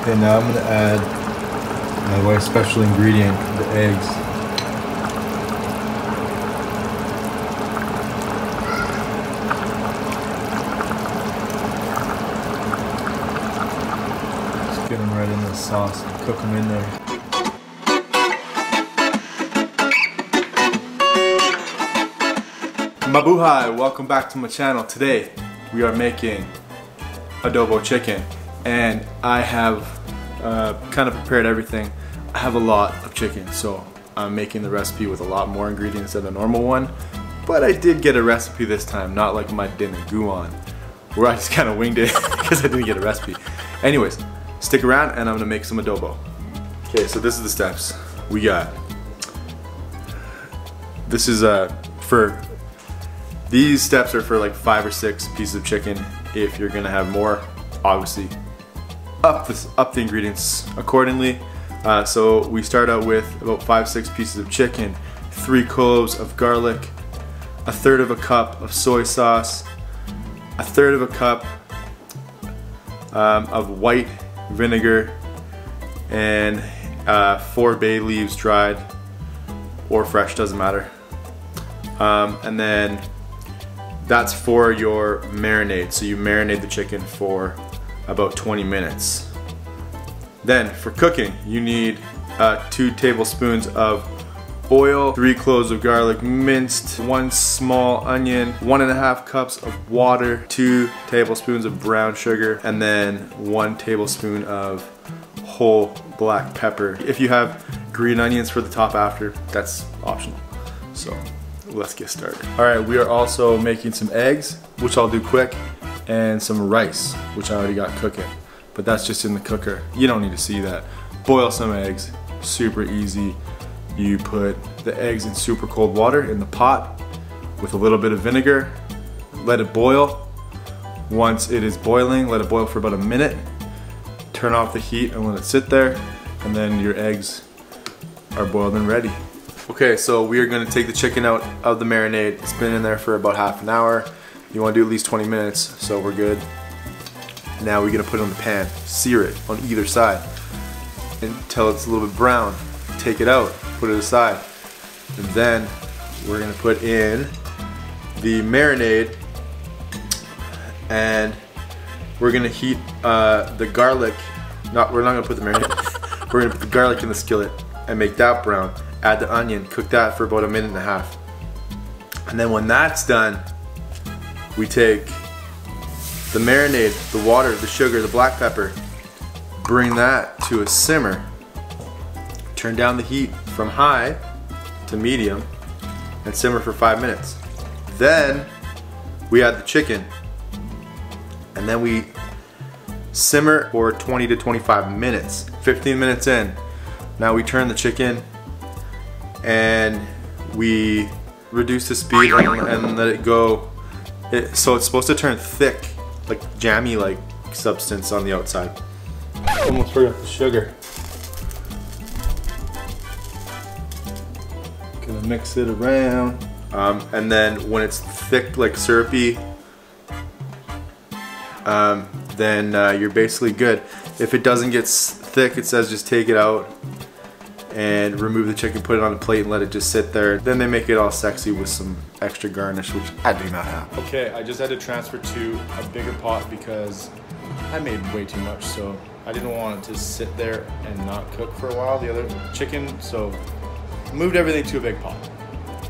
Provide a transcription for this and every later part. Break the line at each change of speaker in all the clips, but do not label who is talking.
Okay, now I'm going to add my wife's special ingredient, the eggs. Just get them right in the sauce and cook them in there. Mabuhay! Welcome back to my channel. Today we are making adobo chicken, and I have kind of prepared everything. I have a lot of chicken, so I'm making the recipe with a lot more ingredients than the normal one, but I did get a recipe this time, not like my dinner guan where I just kind of winged it because I didn't get a recipe. Anyways, stick around and I'm gonna make some adobo. Okay, so this is the steps we got. This is for these steps are for like 5 or 6 pieces of chicken. If you're gonna have more, obviously up the ingredients accordingly. So we start out with about 5-6 pieces of chicken, 3 cloves of garlic, 1/3 of a cup of soy sauce, 1/3 of a cup of white vinegar, and 4 bay leaves, dried or fresh, doesn't matter. And then that's for your marinade. So you marinate the chicken for about 20 minutes. Then for cooking, you need 2 tablespoons of oil, 3 cloves of garlic minced, 1 small onion, 1.5 cups of water, 2 tablespoons of brown sugar, and then 1 tablespoon of whole black pepper. If you have green onions for the top after, that's optional. So let's get started. Alright, we are also making some eggs, which I'll do quick, and some rice, which I already got cooking. But that's just in the cooker. You don't need to see that. Boil some eggs, super easy. You put the eggs in super cold water in the pot with a little bit of vinegar. Let it boil. Once it is boiling, let it boil for about a minute. Turn off the heat and let it sit there, and then your eggs are boiled and ready. Okay, so we are going to take the chicken out of the marinade. It's been in there for about half an hour. You want to do at least 20 minutes, so we're good. Now we're going to put it on the pan, sear it on either side until it's a little bit brown. Take it out, put it aside, and then we're going to put in the marinade, and we're going to heat the garlic. We're not going to put the marinade. We're going to put the garlic in the skillet and make that brown. Add the onion, cook that for about 1.5 minutes. And then when that's done, we take the marinade, the water, the sugar, the black pepper, bring that to a simmer. Turn down the heat from high to medium and simmer for 5 minutes. Then we add the chicken, and then we simmer for 20 to 25 minutes. 15 minutes in, now we turn the chicken and we reduce the speed and let it go. So it's supposed to turn thick, like jammy like substance on the outside. Almost forgot the sugar. Gonna mix it around. And then when it's thick, like syrupy, then you're basically good. If it doesn't get thick, it says just take it out and remove the chicken, put it on a plate and let it just sit there. Then they make it all sexy with some extra garnish, which I do not have. Okay, I just had to transfer to a bigger pot because I made way too much, so I didn't want it to sit there and not cook for a while, the other chicken, so moved everything to a big pot.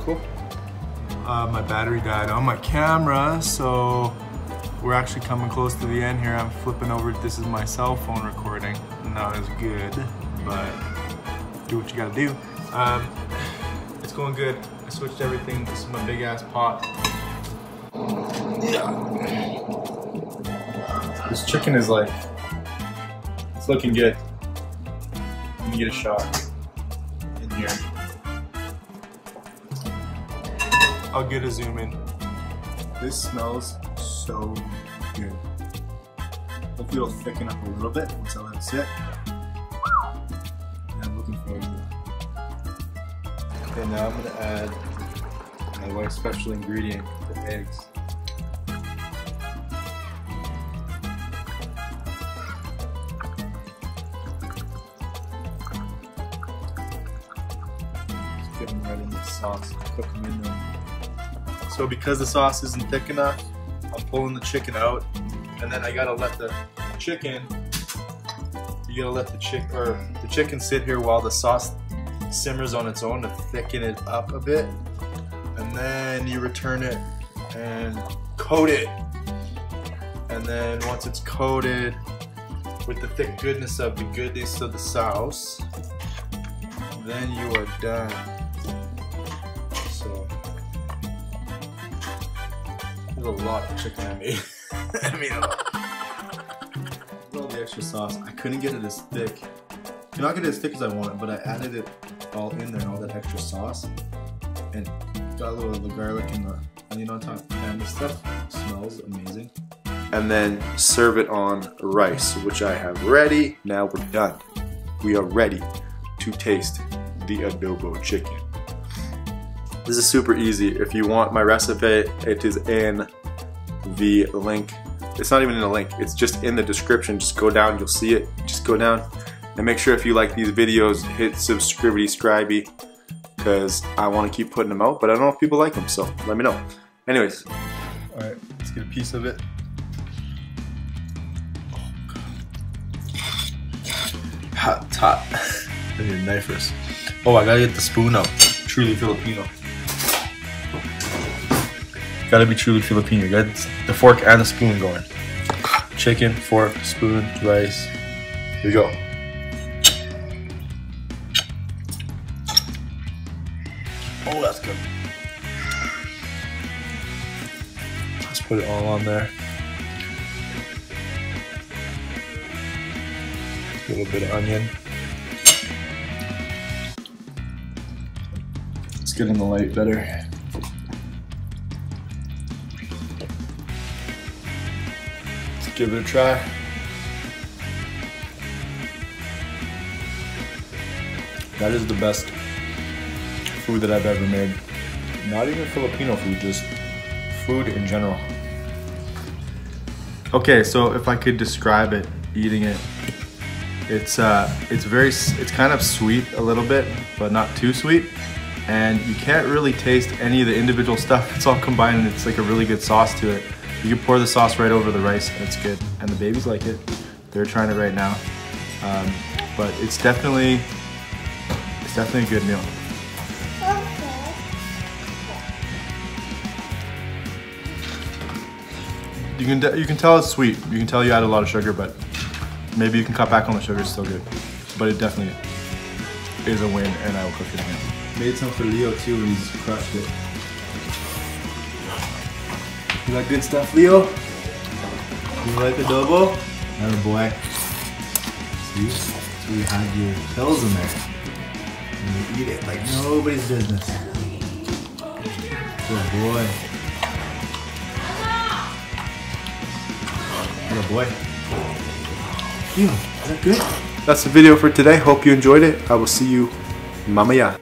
Cool. My battery died on my camera, so we're actually coming close to the end here. I'm flipping over. This is my cell phone recording. Not as good, but do what you gotta do. It's going good. I switched everything. This is my big ass pot. Yeah. This chicken is like, it's looking good. Let me get a shot in here. I'll get a zoom in. This smells so good. Hopefully it'll thicken up a little bit once I let it sit. I'm looking forward to it. Okay, now I'm gonna add my wife's special ingredient, the eggs. get them right in the sauce, cook them in there. So because the sauce isn't thick enough, I'm pulling the chicken out, and then I gotta let the chicken, the chicken sit here while the sauce simmers on its own to thicken it up a bit, and then you return it and coat it. And then once it's coated with the thick goodness of the sauce, then you are done. So there's a lot of chicken I made. I mean, a lot. All the extra sauce. I couldn't get it as thick. I cannot get it as thick as I wanted, but I added it all in there, all that extra sauce, and got a little of the garlic and the onion on top, and the stuff smells amazing. And then serve it on rice, which I have ready. Now we're done. We are ready to taste the adobo chicken. This is super easy. If you want my recipe, it is in the link. It's not even in the link, it's just in the description. Just go down, you'll see it. Just go down. And make sure if you like these videos, hit subscribe-y, because I want to keep putting them out, but I don't know if people like them, so let me know. Anyways, alright, let's get a piece of it. Hot, it's hot. I need a knife first. Oh, I gotta get the spoon out. Truly Filipino. Gotta be truly Filipino. You got the fork and the spoon going. Chicken, fork, spoon, rice. Here we go. Oh, that's good. Let's put it all on there. A little bit of onion. Let's get in the light better. Let's give it a try. That is the best food that I've ever made. Not even Filipino food, just food in general. Okay, so if I could describe it, eating it, it's kind of sweet a little bit, but not too sweet. And you can't really taste any of the individual stuff. It's all combined and it's like a really good sauce to it. You can pour the sauce right over the rice and it's good. And the babies like it. They're trying it right now. But it's definitely a good meal. You can tell it's sweet. You can tell you add a lot of sugar, but maybe you can cut back on the sugar, it's still good. But it definitely is a win, and I will cook it again. Made some for Leo too, and he's crushed it. You like good stuff, Leo? You like adobo? Atta boy. See? So you had your pills in there. And you eat it like nobody's business. Good boy. Atta boy. Leo, is that good? That's the video for today. Hope you enjoyed it. I will see you mamaya.